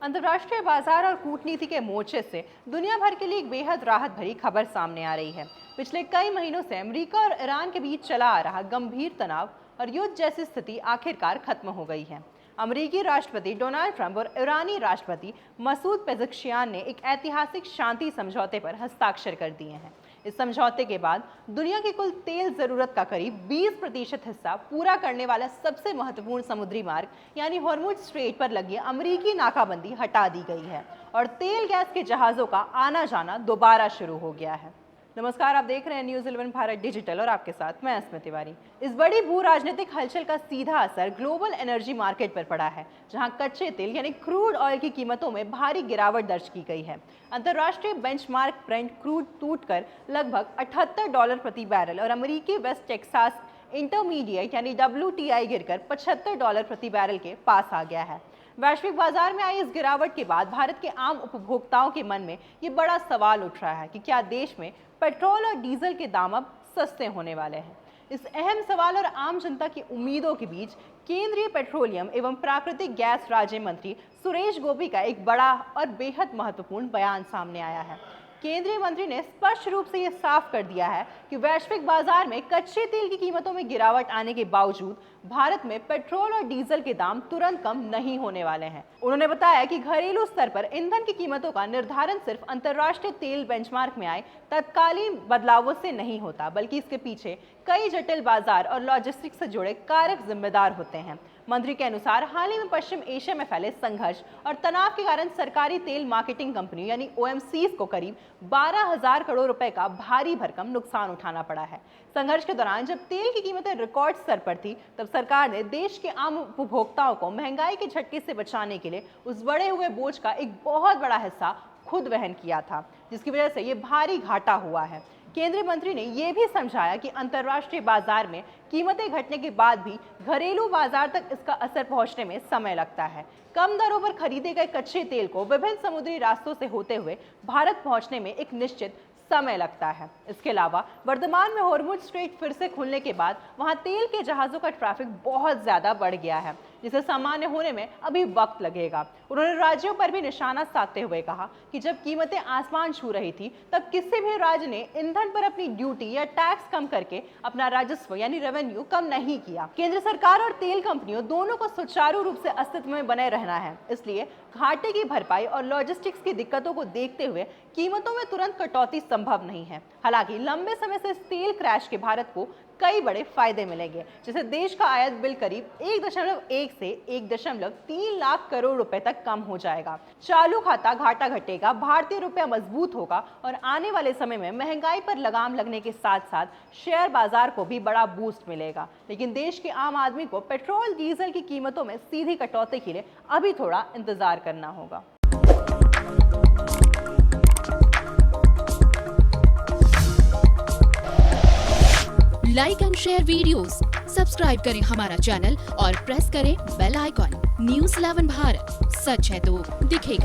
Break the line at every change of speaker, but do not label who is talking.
अंतर्राष्ट्रीय बाजार और कूटनीति के मोर्चे से दुनिया भर के लिए एक बेहद राहत भरी खबर सामने आ रही है। पिछले कई महीनों से अमेरिका और ईरान के बीच चला आ रहा गंभीर तनाव और युद्ध जैसी स्थिति आखिरकार खत्म हो गई है। अमेरिकी राष्ट्रपति डोनाल्ड ट्रंप और ईरानी राष्ट्रपति मसूद पेज़ेश्कियान ने एक ऐतिहासिक शांति समझौते पर हस्ताक्षर कर दिए हैं। इस समझौते के बाद दुनिया की कुल तेल जरूरत का करीब 20% हिस्सा पूरा करने वाला सबसे महत्वपूर्ण समुद्री मार्ग यानी हॉर्मुज़ स्ट्रेट पर लगी अमेरिकी नाकाबंदी हटा दी गई है और तेल गैस के जहाज़ों का आना जाना दोबारा शुरू हो गया है। नमस्कार, आप देख रहे हैं न्यूज़ 11 भारत डिजिटल और आपके साथ मैं अस्मिता तिवारी। इस बड़ी भू राजनीतिक हलचल का सीधा असर ग्लोबल एनर्जी मार्केट पर पड़ा है, जहां कच्चे तेल यानी क्रूड ऑयल की कीमतों में भारी गिरावट दर्ज की गई है। अंतर्राष्ट्रीय बेंचमार्क ब्रेंट क्रूड टूटकर लगभग $78 प्रति बैरल और अमेरिकी वेस्ट टेक्सास इंटरमीडिएट यानी WTI गिरकर $75 प्रति बैरल के पास आ गया है। वैश्विक बाजार में आई इस गिरावट के बाद भारत के आम उपभोक्ताओं के मन में ये बड़ा सवाल उठ रहा है कि क्या देश में पेट्रोल और डीजल के दाम अब सस्ते होने वाले हैं। इस अहम सवाल और आम जनता की उम्मीदों के बीच केंद्रीय पेट्रोलियम एवं प्राकृतिक गैस राज्य मंत्री सुरेश गोपी का एक बड़ा और बेहद महत्वपूर्ण बयान सामने आया है। केंद्रीय मंत्री ने स्पष्ट रूप से यह साफ कर दिया है कि वैश्विक बाजार में कच्चे तेल की कीमतों में गिरावट आने के बावजूद भारत में पेट्रोल और डीजल के दाम तुरंत कम नहीं होने वाले हैं। उन्होंने बताया कि घरेलू स्तर पर ईंधन की कीमतों का निर्धारण सिर्फ अंतर्राष्ट्रीय तेल बेंचमार्क में आए तत्कालीन बदलावों से नहीं होता, बल्कि इसके पीछे कई जटिल बाजार और लॉजिस्टिक्स से जुड़े कारक जिम्मेदार होते हैं। मंत्री के अनुसार हाल ही में पश्चिम एशिया में फैले संघर्ष और तनाव के कारण सरकारी तेल मार्केटिंग कंपनी यानी OMCs को करीब 12,000 करोड़ रुपए का भारी भरकम नुकसान उठाना पड़ा है। संघर्ष के दौरान जब तेल की कीमतें रिकॉर्ड स्तर पर थी, तब सरकार ने देश के आम उपभोक्ताओं को महंगाई के झटके से बचाने के लिए उस बढ़े हुए बोझ का एक बहुत बड़ा हिस्सा खुद वहन किया था, जिसकी वजह से ये भारी घाटा हुआ है। केंद्रीय मंत्री ने यह भी समझाया कि अंतर्राष्ट्रीय बाजार में कीमतें घटने के बाद भी घरेलू बाजार तक इसका असर पहुंचने में समय लगता है। कम दरों पर खरीदे गए कच्चे तेल को विभिन्न समुद्री रास्तों से होते हुए भारत पहुंचने में एक निश्चित समय लगता है। इसके अलावा वर्तमान में हॉर्मुज़ स्ट्रेट फिर से खुलने के बाद वहां तेल के जहाज़ों का ट्रैफिक बहुत ज्यादा बढ़ गया है, जिसे सामान्य होने में अभी वक्त लगेगा। उन्होंने राज्यों पर भी निशाना साधते हुए कहा कि जब कीमतें आसमान छू रही थी, तब किसी भी राज्य ने ईंधन पर अपनी ड्यूटी या टैक्स कम करके अपना राजस्व यानी रेवेन्यू कम नहीं किया। केंद्र सरकार और तेल कंपनियों दोनों को सुचारू रूप से अस्तित्व में बने रहना है, इसलिए घाटे की भरपाई और लॉजिस्टिक्स की दिक्कतों को देखते हुए कीमतों में तुरंत कटौती संभव नहीं है। हालांकि लंबे समय से इस तेल क्रैश के भारत को कई बड़े फायदे मिलेंगे, जैसे देश का आयात बिल करीब 1.1 से 1.3 लाख करोड़ रुपए तक कम हो जाएगा। चालू खाता घाटा घटेगा, भारतीय रुपया मजबूत होगा और आने वाले समय में महंगाई पर लगाम लगने के साथ साथ शेयर बाजार को भी बड़ा बूस्ट मिलेगा। लेकिन देश के आम आदमी को पेट्रोल डीजल की कीमतों में सीधी कटौती के लिए अभी थोड़ा इंतजार करना होगा।
Like and share videos, subscribe करें हमारा चैनल और प्रेस करें बेल आइकॉन। न्यूज़ 11 भारत, सच है तो दिखेगा।